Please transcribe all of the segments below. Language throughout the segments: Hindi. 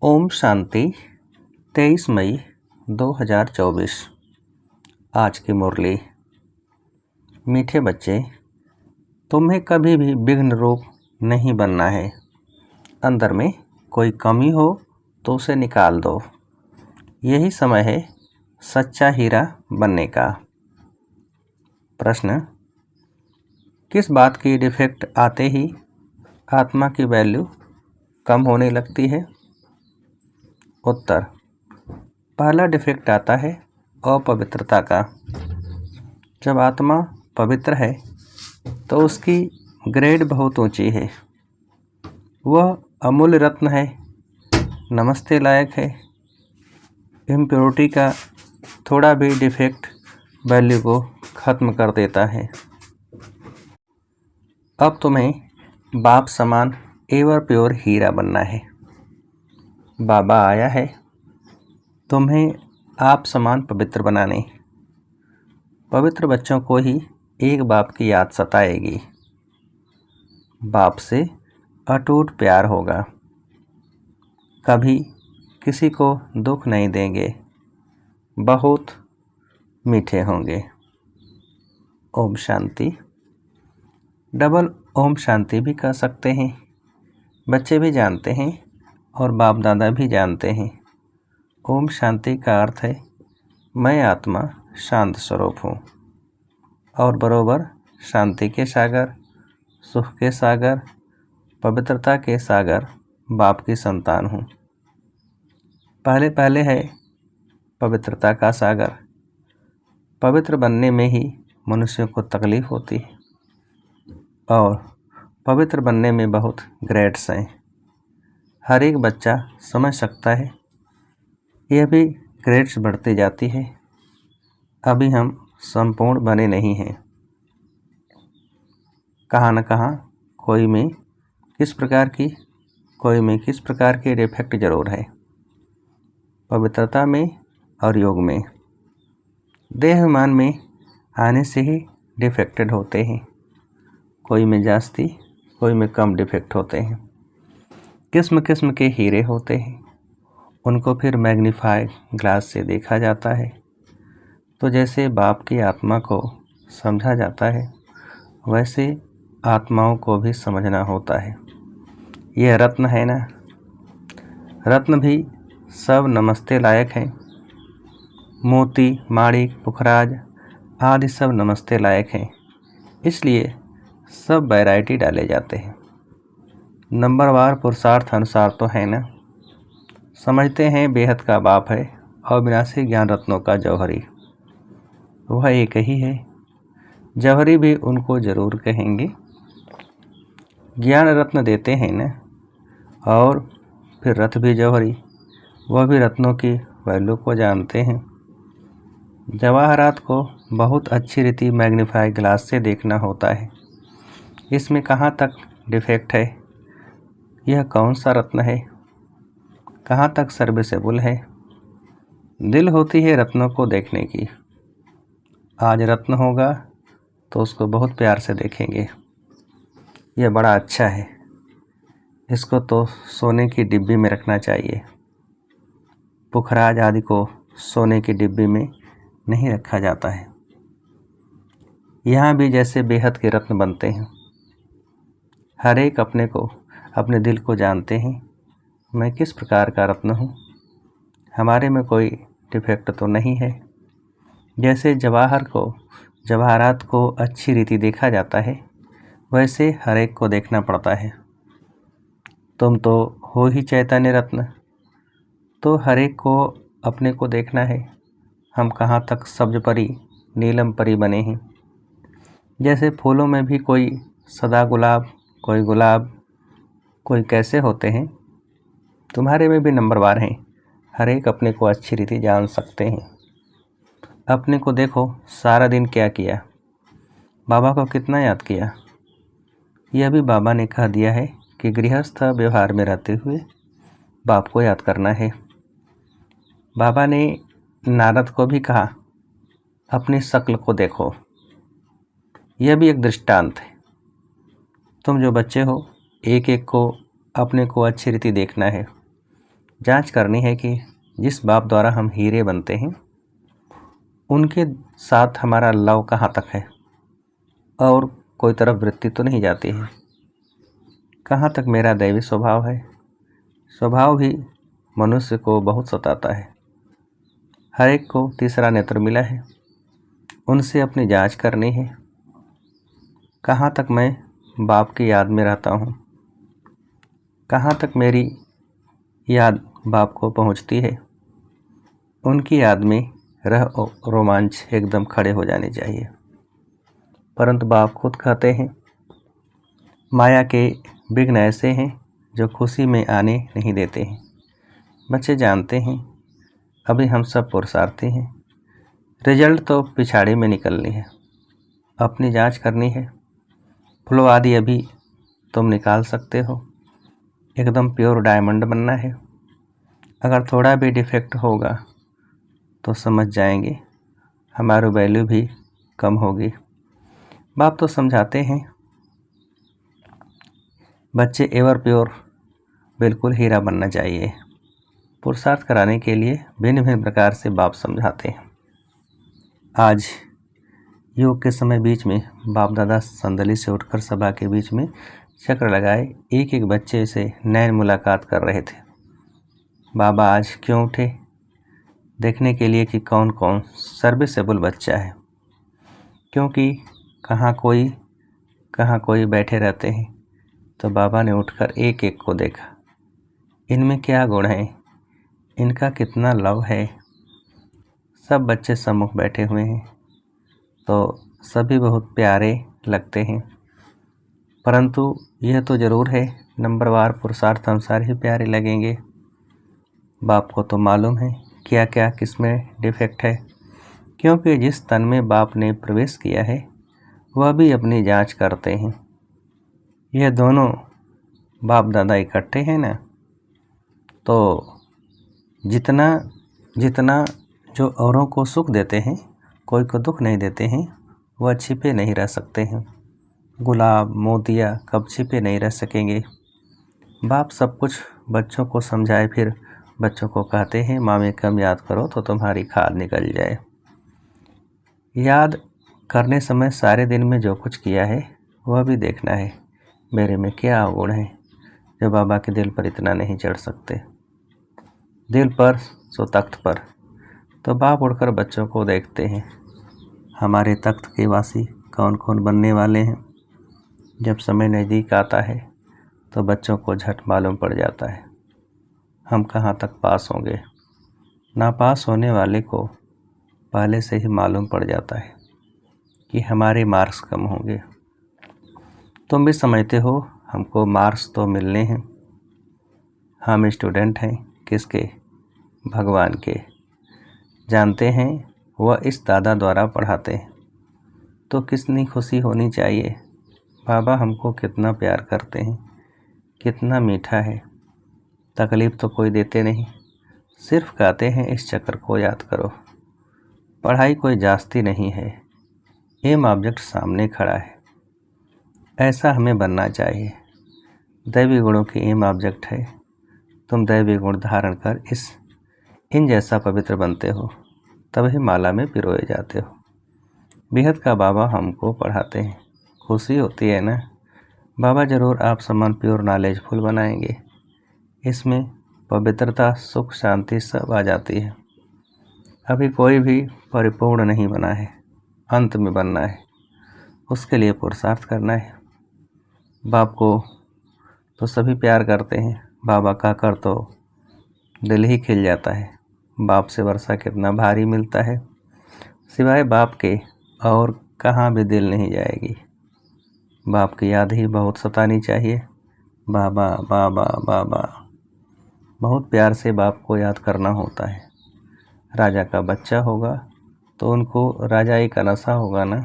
ओम शांति 23 मई 2024। आज की मुरली। मीठे बच्चे, तुम्हें कभी भी विघ्न रूप नहीं बनना है। अंदर में कोई कमी हो तो उसे निकाल दो। यही समय है सच्चा हीरा बनने का। प्रश्न: किस बात की डिफेक्ट आते ही आत्मा की वैल्यू कम होने लगती है? उत्तर: पहला डिफेक्ट आता है अपवित्रता का। जब आत्मा पवित्र है तो उसकी ग्रेड बहुत ऊंची है। वह अमूल्य रत्न है, नमस्ते लायक है। इम्प्योरिटी का थोड़ा भी डिफेक्ट वैल्यू को ख़त्म कर देता है। अब तुम्हें बाप समान एवर प्योर हीरा बनना है। बाबा आया है तुम्हें आप समान पवित्र बनाने। पवित्र बच्चों को ही एक बाप की याद सताएगी। बाप से अटूट प्यार होगा। कभी किसी को दुख नहीं देंगे। बहुत मीठे होंगे। ओम शांति। डबल ओम शांति भी कह सकते हैं। बच्चे भी जानते हैं और बाप दादा भी जानते हैं। ओम शांति का अर्थ है मैं आत्मा शांत स्वरूप हूँ और बरोबर शांति के सागर, सुख के सागर, पवित्रता के सागर बाप की संतान हूँ। पहले पहले है पवित्रता का सागर। पवित्र बनने में ही मनुष्यों को तकलीफ होती है और पवित्र बनने में बहुत ग्रेड्स हैं। हर एक बच्चा समझ सकता है। यह भी ग्रेड्स बढ़ती जाती है। अभी हम संपूर्ण बने नहीं हैं। कहाँ न कहाँ कोई में किस प्रकार की डिफेक्ट जरूर है। पवित्रता में और योग में, देहमान में आने से ही डिफेक्टेड होते हैं। कोई में जास्ती, कोई में कम डिफेक्ट होते हैं। किस्म किस्म के हीरे होते हैं। उनको फिर मैग्नीफाई ग्लास से देखा जाता है। तो जैसे बाप की आत्मा को समझा जाता है वैसे आत्माओं को भी समझना होता है। यह रत्न है ना, रत्न भी सब नमस्ते लायक हैं। मोती, माणिक, पुखराज आदि सब नमस्ते लायक हैं। इसलिए सब वैरायटी डाले जाते हैं। नंबरवार पुरुषार्थ अनुसार तो है ना। समझते हैं बेहद का बाप है और विनाशी ज्ञान रत्नों का जौहरी। वह एक ही है। जौहरी भी उनको जरूर कहेंगे। ज्ञान रत्न देते हैं ना, और फिर रथ भी जौहरी। वह भी रत्नों की वैल्यू को जानते हैं। जवाहरात को बहुत अच्छी रीति मैग्नीफाई ग्लास से देखना होता है। इसमें कहाँ तक डिफेक्ट है, यह कौन सा रत्न है, कहाँ तक सर्विसेबल है। दिल होती है रत्नों को देखने की। आज रत्न होगा तो उसको बहुत प्यार से देखेंगे। यह बड़ा अच्छा है, इसको तो सोने की डिब्बी में रखना चाहिए। पुखराज आदि को सोने की डिब्बी में नहीं रखा जाता है। यहाँ भी जैसे बेहद के रत्न बनते हैं। हर एक अपने को, अपने दिल को जानते हैं मैं किस प्रकार का रत्न हूँ। हमारे में कोई डिफेक्ट तो नहीं है। जैसे जवाहरात को अच्छी रीति देखा जाता है वैसे हर एक को देखना पड़ता है। तुम तो हो ही चैतन्य रत्न, तो हर एक को अपने को देखना है। हम कहाँ तक सब्ज परी, नीलम परी बने हैं। जैसे फूलों में भी कोई सदा गुलाब, कोई कैसे होते हैं। तुम्हारे में भी नंबरवार हैं। हर एक अपने को अच्छी रीति जान सकते हैं। अपने को देखो, सारा दिन क्या किया, बाबा को कितना याद किया। यह भी बाबा ने कह दिया है कि गृहस्थ व्यवहार में रहते हुए बाप को याद करना है। बाबा ने नारद को भी कहा अपनी शक्ल को देखो। यह भी एक दृष्टांत है। तुम जो बच्चे हो, एक एक को अपने को अच्छी रीति देखना है। जांच करनी है कि जिस बाप द्वारा हम हीरे बनते हैं उनके साथ हमारा लव कहाँ तक है और कोई तरफ वृत्ति तो नहीं जाती है, कहाँ तक मेरा दैवी स्वभाव है। स्वभाव भी मनुष्य को बहुत सताता है। हर एक को तीसरा नेत्र मिला है, उनसे अपनी जांच करनी है। कहाँ तक मैं बाप की याद में रहता हूँ, कहाँ तक मेरी याद बाप को पहुँचती है। उनकी याद में रह रोमांच एकदम खड़े हो जाने चाहिए। परंतु बाप खुद कहते हैं माया के विघ्न ऐसे हैं जो खुशी में आने नहीं देते हैं। बच्चे जानते हैं अभी हम सब पुरुषार्थी हैं, रिजल्ट तो पिछाड़ी में निकलनी है। अपनी जांच करनी है। फ्लो आदि अभी तुम निकाल सकते हो। एकदम प्योर डायमंड बनना है। अगर थोड़ा भी डिफेक्ट होगा तो समझ जाएंगे हमारी वैल्यू भी कम होगी। बाप तो समझाते हैं बच्चे एवर प्योर बिल्कुल हीरा बनना चाहिए। पुरुषार्थ कराने के लिए भिन्न भिन्न प्रकार से बाप समझाते हैं। आज योग के समय बीच में बाप दादा संदली से उठकर सभा के बीच में चक्र लगाए एक एक बच्चे से नैन मुलाकात कर रहे थे। बाबा आज क्यों उठे? देखने के लिए कि कौन कौन सर्विसेबल बच्चा है, क्योंकि कहाँ कोई बैठे रहते हैं। तो बाबा ने उठकर एक एक को देखा, इनमें क्या गुण है, इनका कितना लव है। सब बच्चे सम्मुख बैठे हुए हैं तो सभी बहुत प्यारे लगते हैं, परंतु यह तो ज़रूर है नंबरवार पुरुषार्थ अनुसार ही प्यारे लगेंगे। बाप को तो मालूम है क्या क्या किसमें डिफेक्ट है, क्योंकि जिस तन में बाप ने प्रवेश किया है वह भी अपनी जांच करते हैं। यह दोनों बाप दादा इकट्ठे हैं ना, तो जितना जो औरों को सुख देते हैं कोई को दुख नहीं देते हैं, वह छिपे नहीं रह सकते हैं। गुलाब मोतिया कब छिपे नहीं रह सकेंगे। बाप सब कुछ बच्चों को समझाए फिर बच्चों को कहते हैं मामे कम याद करो तो तुम्हारी खाद निकल जाए। याद करने समय सारे दिन में जो कुछ किया है वह भी देखना है, मेरे में क्या अवगुण है जो बाबा के दिल पर इतना नहीं चढ़ सकते। दिल पर सो तख्त पर। तो बाप उड़कर बच्चों को देखते हैं हमारे तख्त के वासी कौन कौन बनने वाले हैं। जब समय नज़दीक आता है तो बच्चों को झट मालूम पड़ जाता है हम कहाँ तक पास होंगे। नापास होने वाले को पहले से ही मालूम पड़ जाता है कि हमारे मार्क्स कम होंगे। तुम भी समझते हो हमको मार्क्स तो मिलने हैं। हम स्टूडेंट हैं किसके? भगवान के। जानते हैं वह इस दादा द्वारा पढ़ाते हैं तो कितनी खुशी होनी चाहिए। बाबा हमको कितना प्यार करते हैं, कितना मीठा है। तकलीफ़ तो कोई देते नहीं, सिर्फ कहते हैं इस चक्र को याद करो। पढ़ाई कोई जास्ती नहीं है, एम ऑब्जेक्ट सामने खड़ा है। ऐसा हमें बनना चाहिए। दैवी गुणों की एम ऑब्जेक्ट है। तुम दैवी गुण धारण कर इन जैसा पवित्र बनते हो, तभी माला में पिरोए जाते हो। बेहद का बाबा हमको पढ़ाते हैं, खुशी होती है ना। बाबा ज़रूर आप समान प्योर नॉलेजफुल बनाएंगे। इसमें पवित्रता सुख शांति सब आ जाती है। अभी कोई भी परिपूर्ण नहीं बना है, अंत में बनना है, उसके लिए पुरुषार्थ करना है। बाप को तो सभी प्यार करते हैं, बाबा का कर तो दिल ही खिल जाता है। बाप से वर्षा कितना भारी मिलता है, सिवाय बाप के और कहाँ भी दिल नहीं जाएगी। बाप की याद ही बहुत सतानी चाहिए। बाबा बाबा बाबा, बहुत प्यार से बाप को याद करना होता है। राजा का बच्चा होगा तो उनको राजाई का नशा होगा ना।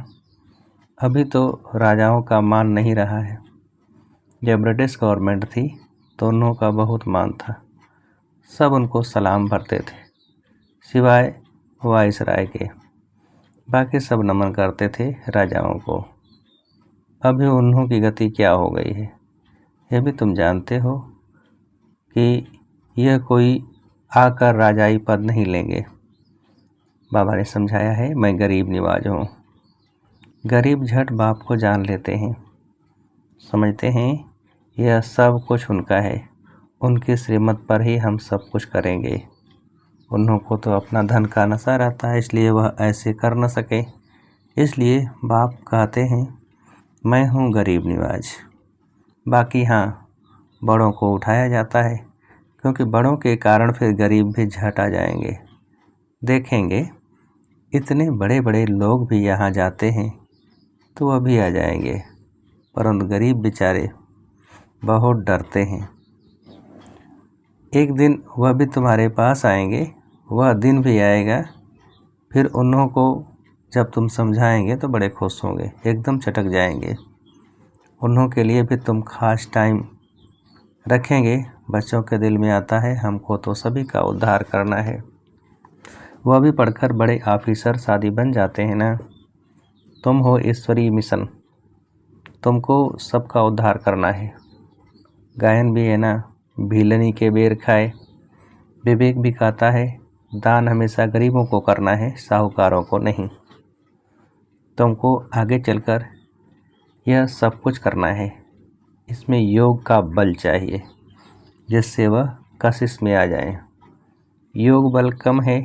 अभी तो राजाओं का मान नहीं रहा है। जब ब्रिटिश गवर्नमेंट थी तो उन्हों का बहुत मान था, सब उनको सलाम भरते थे, सिवाय वाइसराय के। बाकी सब नमन करते थे राजाओं को। अभी उन्हों की गति क्या हो गई है, यह भी तुम जानते हो कि यह कोई आकर राजाई पद नहीं लेंगे। बाबा ने समझाया है, मैं गरीब निवाज हूँ। गरीब झट बाप को जान लेते हैं, समझते हैं यह सब कुछ उनका है, उनकी श्रीमत पर ही हम सब कुछ करेंगे। उन्हों को तो अपना धन का नशा रहता है, इसलिए वह ऐसे कर न सके। इसलिए बाप कहते हैं मैं हूँ गरीब निवाज। बाकी हाँ, बड़ों को उठाया जाता है, क्योंकि बड़ों के कारण फिर गरीब भी झट आ जाएंगे। देखेंगे इतने बड़े बड़े लोग भी यहाँ जाते हैं तो वह भी आ जाएंगे, परंतु गरीब बेचारे बहुत डरते हैं। एक दिन वह भी तुम्हारे पास आएंगे, वह दिन भी आएगा, फिर उन्हों को जब तुम समझाएंगे तो बड़े खुश होंगे, एकदम चटक जाएंगे। उन्हों के लिए भी तुम खास टाइम रखेंगे। बच्चों के दिल में आता है हमको तो सभी का उद्धार करना है। वह भी पढ़कर बड़े ऑफिसर शादी बन जाते हैं ना। तुम हो ईश्वरीय मिशन, तुमको सबका उद्धार करना है। गायन भी है ना, भीलनी के बेर खाए। विवेक भी कहता है दान हमेशा गरीबों को करना है, साहूकारों को नहीं। तुमको आगे चलकर यह सब कुछ करना है। इसमें योग का बल चाहिए, जिससे वह कशिश में आ जाए। योग बल कम है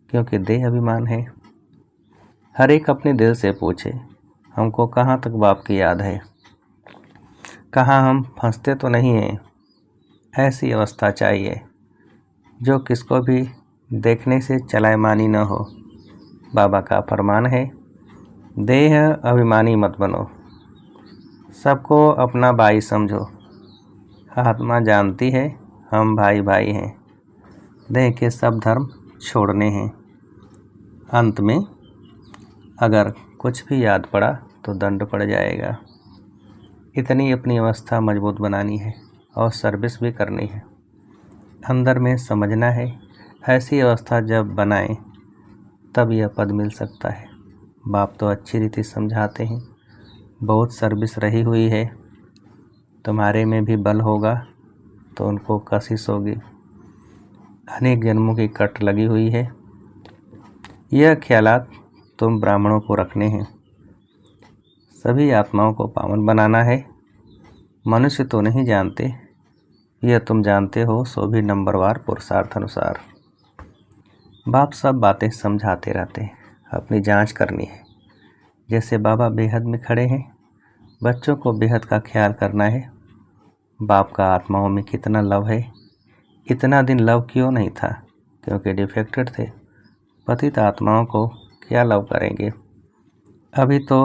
क्योंकि देह अभिमान है। हर एक अपने दिल से पूछे हमको कहाँ तक बाप की याद है, कहाँ हम फंसते तो नहीं हैं। ऐसी अवस्था चाहिए जो किसको भी देखने से चलायमानी न हो। बाबा का फरमान है देह अभिमानी मत बनो, सबको अपना भाई समझो। आत्मा जानती है हम भाई भाई हैं, देह के सब धर्म छोड़ने हैं। अंत में अगर कुछ भी याद पड़ा तो दंड पड़ जाएगा। इतनी अपनी अवस्था मजबूत बनानी है और सर्विस भी करनी है। अंदर में समझना है ऐसी अवस्था जब बनाएं तब यह पद मिल सकता है। बाप तो अच्छी रीति समझाते हैं, बहुत सर्विस रही हुई है, तुम्हारे में भी बल होगा तो उनको कशिश होगी। अनेक जन्मों की कट लगी हुई है। यह ख्यालात तुम ब्राह्मणों को रखने हैं। सभी आत्माओं को पावन बनाना है। मनुष्य तो नहीं जानते, यह तुम जानते हो, सो भी नंबरवार पुरुषार्थ अनुसार। बाप सब बातें समझाते रहते हैं, अपनी जांच करनी है। जैसे बाबा बेहद में खड़े हैं, बच्चों को बेहद का ख्याल करना है। बाप का आत्माओं में कितना लव है। इतना दिन लव क्यों नहीं था, क्योंकि डिफेक्टेड थे। पतित आत्माओं को क्या लव करेंगे। अभी तो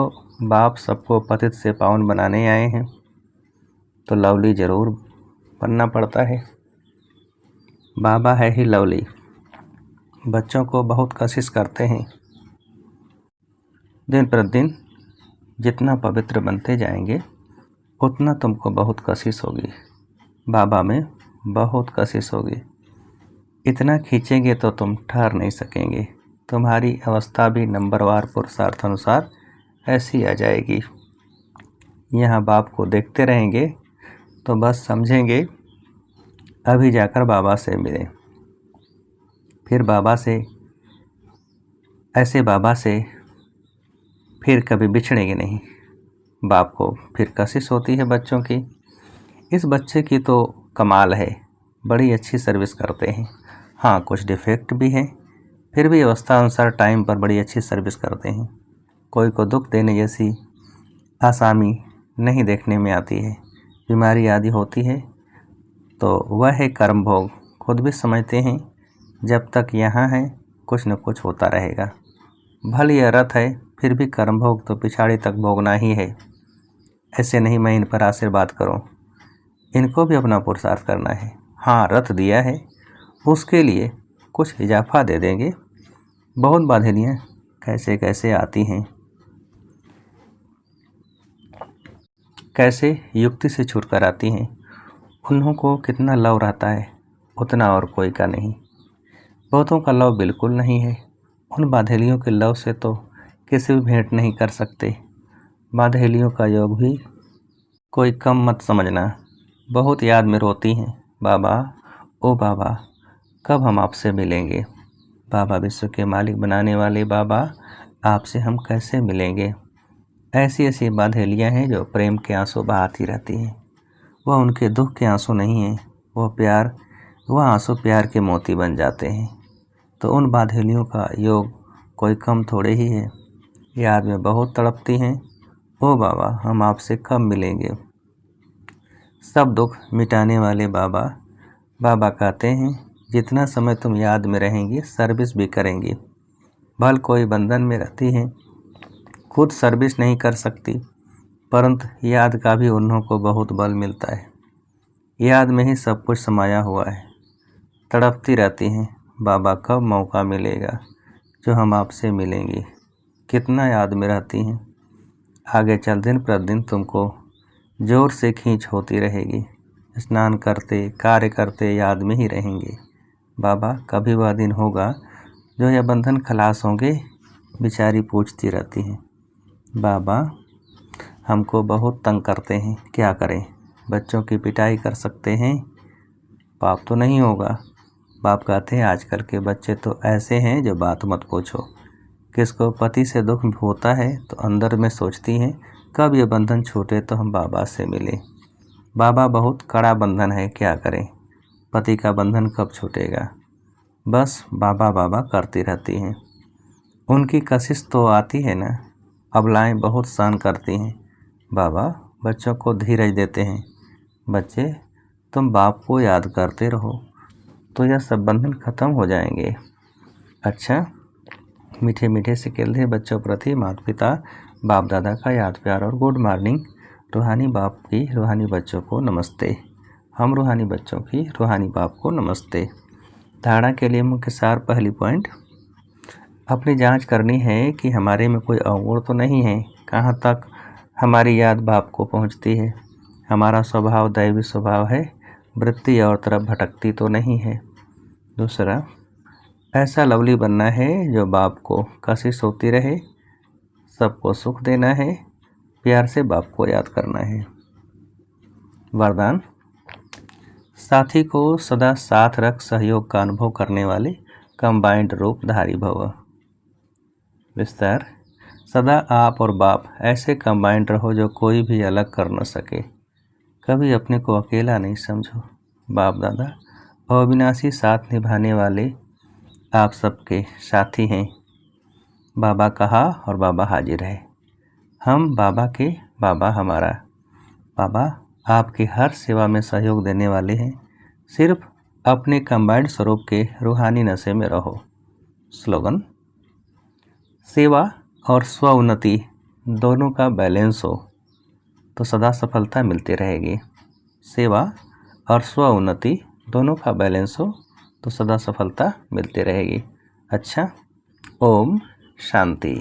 बाप सबको पतित से पावन बनाने आए हैं, तो लवली जरूर बनना पड़ता है। बाबा है ही लवली। बच्चों को बहुत कशिश करते हैं। दिन प्रतिदिन जितना पवित्र बनते जाएंगे उतना तुमको बहुत कशिश होगी। बाबा में बहुत कशिश होगी। इतना खींचेंगे तो तुम ठहर नहीं सकेंगे। तुम्हारी अवस्था भी नंबरवार पुरुषार्थ अनुसार ऐसी आ जाएगी। यहाँ बाप को देखते रहेंगे तो बस समझेंगे अभी जाकर बाबा से मिलें। फिर बाबा से ऐसे बाबा से फिर कभी बिछड़ेंगे नहीं। बाप को फिर कशिश होती है बच्चों की। इस बच्चे की तो कमाल है, बड़ी अच्छी सर्विस करते हैं। हाँ, कुछ डिफेक्ट भी हैं, फिर भी अवस्था अनुसार टाइम पर बड़ी अच्छी सर्विस करते हैं। कोई को दुख देने जैसी आसामी नहीं देखने में आती है। बीमारी आदि होती है तो वह है कर्म भोग। खुद भी समझते हैं जब तक यहाँ है कुछ न कुछ होता रहेगा। भले यह रथ है, फिर भी कर्म भोग तो पिछाड़ी तक भोगना ही है। ऐसे नहीं मैं इन पर आशीर्वाद करूं, इनको भी अपना पुरुषार्थ करना है। हाँ, रथ दिया है, उसके लिए कुछ इजाफा दे देंगे। बहुत बाधेलियाँ कैसे कैसे आती हैं, कैसे युक्ति से छूट कर आती हैं। उन्हों को कितना लव रहता है उतना और कोई का नहीं। बहुतों का लव बिल्कुल नहीं है। उन बाधेलियों के लव से तो किसी भी भेंट नहीं कर सकते। बाधेलियों का योग भी कोई कम मत समझना। बहुत याद में रोती हैं, बाबा ओ बाबा कब हम आपसे मिलेंगे। बाबा विश्व के मालिक बनाने वाले बाबा, आपसे हम कैसे मिलेंगे। ऐसी ऐसी बाधेलियाँ हैं जो प्रेम के आंसू बहाती रहती हैं। वह उनके दुख के आंसू नहीं हैं, वह आंसू प्यार के मोती बन जाते हैं। तो उन बाधेलियों का योग कोई कम थोड़े ही है। याद में बहुत तड़पती हैं। ओ बाबा, हम आपसे कब मिलेंगे। सब दुख मिटाने वाले बाबा, बाबा कहते हैं जितना समय तुम याद में रहेंगी सर्विस भी करेंगी। भल कोई बंधन में रहती हैं, खुद सर्विस नहीं कर सकती, परंतु याद का भी उन्हों को बहुत बल मिलता है। याद में ही सब कुछ समाया हुआ है। तड़पती रहती हैं, बाबा कब मौका मिलेगा जो हम आपसे मिलेंगे। कितना याद में रहती हैं। आगे चल दिन प्रतिदिन तुमको जोर से खींच होती रहेगी। स्नान करते कार्य करते याद में ही रहेंगे। बाबा कभी वह दिन होगा जो यह बंधन खलास होंगे। बेचारी पूछती रहती हैं, बाबा हमको बहुत तंग करते हैं, क्या करें। बच्चों की पिटाई कर सकते हैं, पाप तो नहीं होगा। बाप कहते हैं आजकल के बच्चे तो ऐसे हैं जो बात मत पूछो। किसको पति से दुख होता है तो अंदर में सोचती हैं कब ये बंधन छूटे तो हम बाबा से मिले। बाबा बहुत कड़ा बंधन है, क्या करें। पति का बंधन कब छूटेगा। बस बाबा बाबा करती रहती हैं। उनकी कशिश तो आती है ना। अबलाएं बहुत सहन करती हैं। बाबा बच्चों को धीरज देते हैं। बच्चे तुम बाप को याद करते रहो तो यह सब बंधन खत्म हो जाएंगे। अच्छा, मीठे मीठे से कहते बच्चों प्रति माता पिता बाप दादा का याद प्यार और गुड मॉर्निंग। रूहानी बाप की रूहानी बच्चों को नमस्ते। हम रूहानी बच्चों की रूहानी बाप को नमस्ते। धारणा के लिए मुख्य सार पहली पॉइंट, अपनी जांच करनी है कि हमारे में कोई अवगुण तो नहीं है। कहाँ तक हमारी याद बाप को पहुँचती है। हमारा स्वभाव दैवी स्वभाव है, वृत्ति और तरफ भटकती तो नहीं है। दूसरा, ऐसा लवली बनना है जो बाप को कशिश होती रहे, सबको सुख देना है, प्यार से बाप को याद करना है। वरदान, साथी को सदा साथ रख सहयोग का अनुभव करने वाले कंबाइंड रूप धारी भव। विस्तार, सदा आप और बाप ऐसे कंबाइंड रहो जो कोई भी अलग कर न सके। कभी अपने को अकेला नहीं समझो। बाप दादा अविनाशी साथ निभाने वाले आप सबके साथी हैं। बाबा कहा और बाबा हाजिर है। हम बाबा के, बाबा हमारा। बाबा आपकी हर सेवा में सहयोग देने वाले हैं। सिर्फ अपने कंबाइंड स्वरूप के रूहानी नशे में रहो। स्लोगन, सेवा और स्व उन्नति दोनों का बैलेंस हो तो सदा सफलता मिलती रहेगी। सेवा और स्व उन्नति दोनों का बैलेंस हो तो सदा सफलता मिलती रहेगी। अच्छा, ओम शांति।